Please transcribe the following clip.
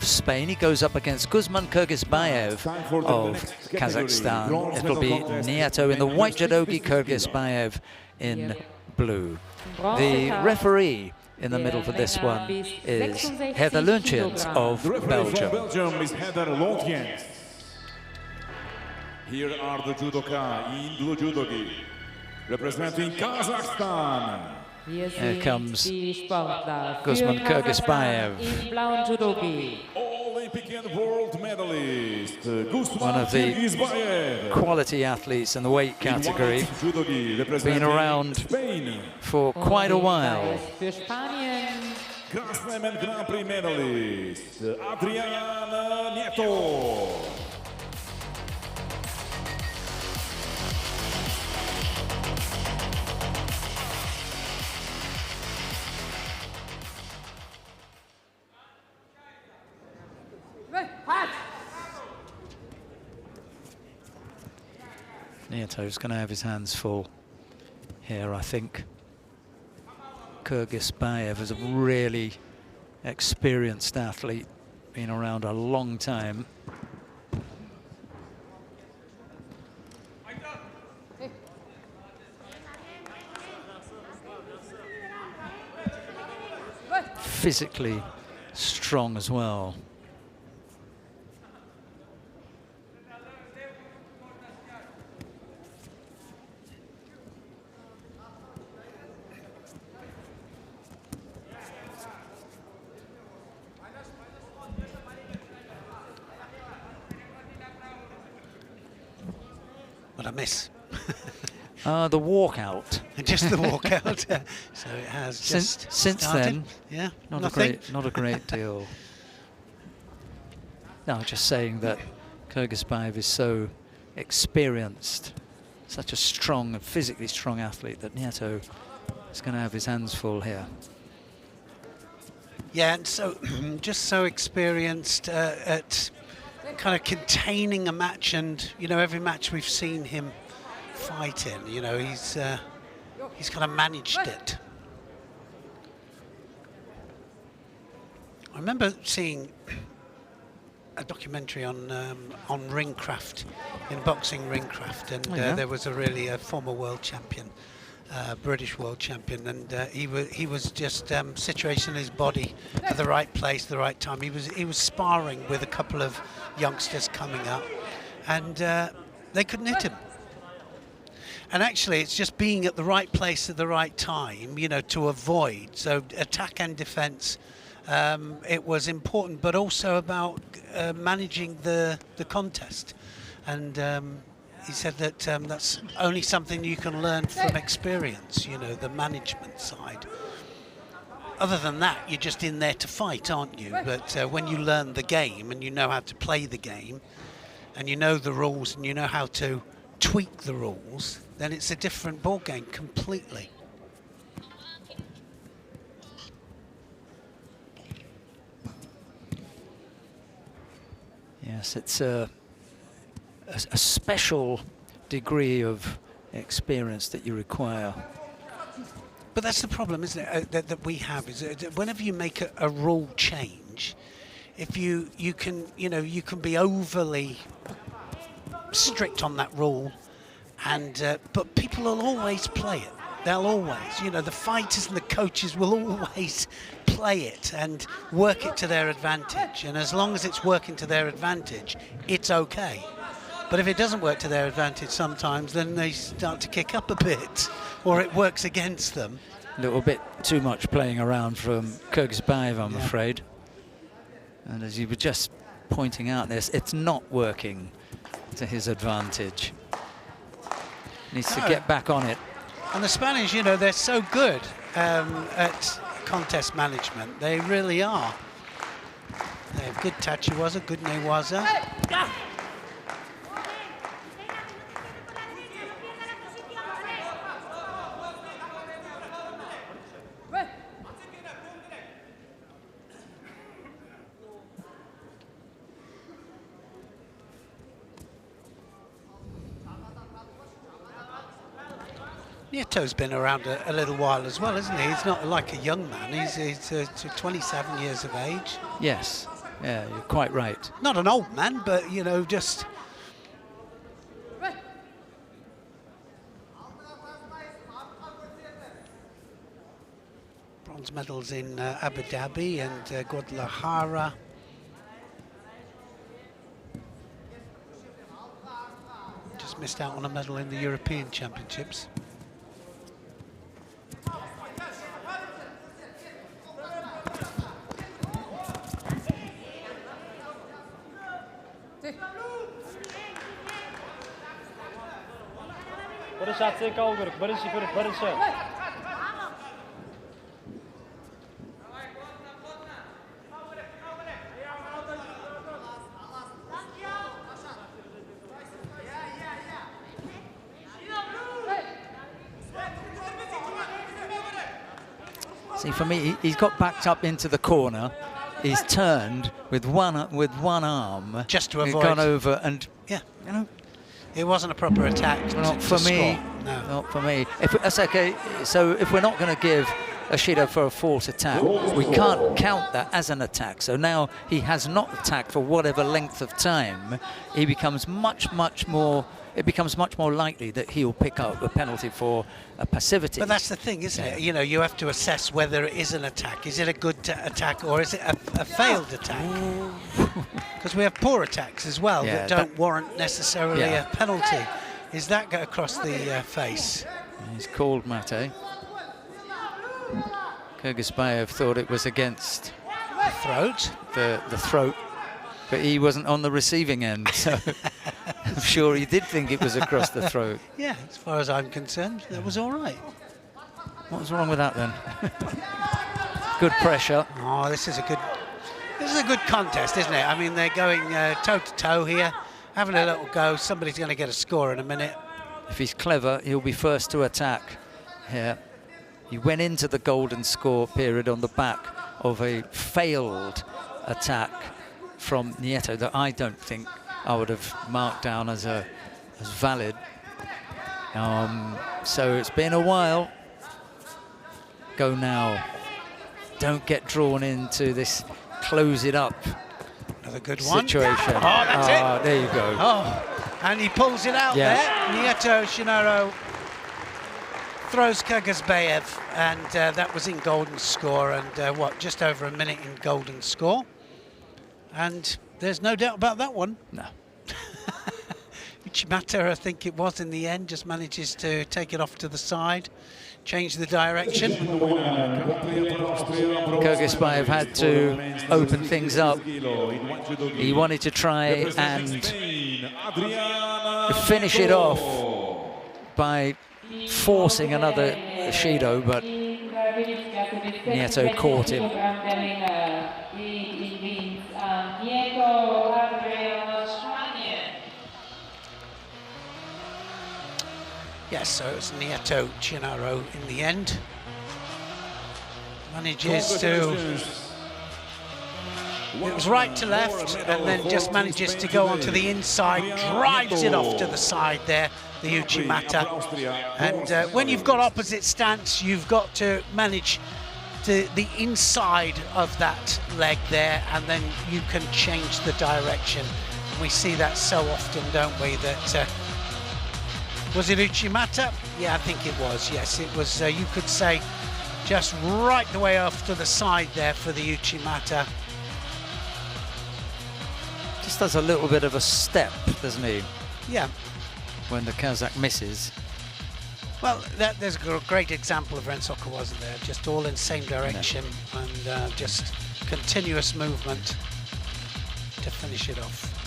Spain. He goes up against Gusman Kyrgyzbayev of Kazakhstan. It'll be NIETO in the white judogi, Kyrgyzbayev in blue. The referee in the middle for this one is Heather Luntjens of Belgium. Is Heather Luntjens. Here are the judoka in blue judogi, representing Kazakhstan. Here comes Gusman Kyrgyzbayev, Olympic and world medalist, Gusman one of the Kyrgyzbayev. quality athletes in the weight category, been around for quite a while. Grand Slam and Grand Prix medalist, Adrian NIETO. NIETO's going to have his hands full here, I think. Kyrgyzbayev is a really experienced athlete, been around a long time. Physically strong as well. What I miss? The walkout. Just the walkout. So it has just since started. then. Yeah, not nothing. not a great deal. No, just saying that Kyrgyzbayev is so experienced, such a strong and physically strong athlete, that NIETO is going to have his hands full here. Yeah, and so just so experienced at kind of containing a match, and you know, every match we've seen him fight in, you know, he's kind of managed it. I remember seeing a documentary on ringcraft, in boxing ringcraft, and there was a former world champion, British world champion, and he was just situating his body at the right place, the right time. He was sparring with a couple of youngsters coming up, and they couldn't hit him. And actually, it's just being at the right place at the right time, you know, to avoid. So attack and defence, it was important, but also about managing the contest. And he said that that's only something you can learn from experience, you know, the management side. Other than that, you're just in there to fight, aren't you? But when you learn the game and you know how to play the game, and you know the rules and you know how to tweak the rules, then it's a different ball game completely. Yes, it's a special degree of experience that you require. But that's the problem, isn't it, that we have, is that whenever you make a rule change, if you can be overly strict on that rule, and but people will always play it. They'll always, you know, the fighters and the coaches will always play it and work it to their advantage. And as long as it's working to their advantage, it's okay. But if it doesn't work to their advantage sometimes, then they start to kick up a bit, or it works against them. A little bit too much playing around from Kyrgyzbayev, I'm afraid. And as you were just pointing out, it's not working to his advantage. Needs to get back on it. And the Spanish, you know, they're so good at contest management. They really are. They have good tachiwaza, good newaza. NIETO's been around a little while as well, isn't he? He's not like a young man. He's 27 years of age. Yes. Yeah, you're quite right. Not an old man, but, you know, just... Bronze medals in Abu Dhabi and Guadalajara. Just missed out on a medal in the European Championships. See, for me, he's got backed up into the corner. He's turned with one arm. Just to avoid. He's gone over and, yeah, you know. It wasn't a proper attack. Not for me. No. Not for me. That's okay. So if we're not going to give a Shido for a false attack, we can't count that as an attack. So now he has not attacked for whatever length of time. He becomes much more. It becomes much more likely that he'll pick up a penalty for a passivity. But that's the thing, isn't it? You know, you have to assess whether it is an attack. Is it a good attack or is it a failed attack? Because we have poor attacks as well that don't warrant necessarily a penalty. Is that go across the face? He's called Mate. KYRGYZBAYEV thought it was against the throat. The throat. But he wasn't on the receiving end, so I'm sure he did think it was across the throat. Yeah, as far as I'm concerned, that was all right. What was wrong with that then? Good pressure. Oh, this is a good contest, isn't it? I mean, they're going toe to toe here, having a little go. Somebody's going to get a score in a minute. If he's clever, he'll be first to attack here. He went into the golden score period on the back of a failed attack from NIETO that I don't think I would have marked down as valid. So it's been a while. Go now. Don't get drawn into this close it up Another good one. situation. Oh, that's it. There you go. Oh, and he pulls it out there. NIETO CHINARRO throws KYRGYZBAYEV, and that was in golden score, and just over a minute in golden score. And there's no doubt about that one. No. Uchimata, I think it was in the end, just manages to take it off to the side, change the direction. KYRGYZBAYEV had to open things up. He wanted to try and finish it off by forcing another Shido, but NIETO caught him. Yes, so it's NIETO CHINARRO in the end. Manages to... It was right to left, and then just manages to go onto the inside, drives it off to the side there, the Uchimata. And when you've got opposite stance, you've got to manage the inside of that leg there, and then you can change the direction. We see that so often, don't we, that... was it Uchimata? Yeah, I think it was, yes. It was, you could say, just right the way off to the side there for the Uchimata. Just does a little bit of a step, doesn't he? Yeah. When the Kazakh misses. Well, there's a great example of Rensoccer, wasn't there? Just all in the same direction and just continuous movement to finish it off.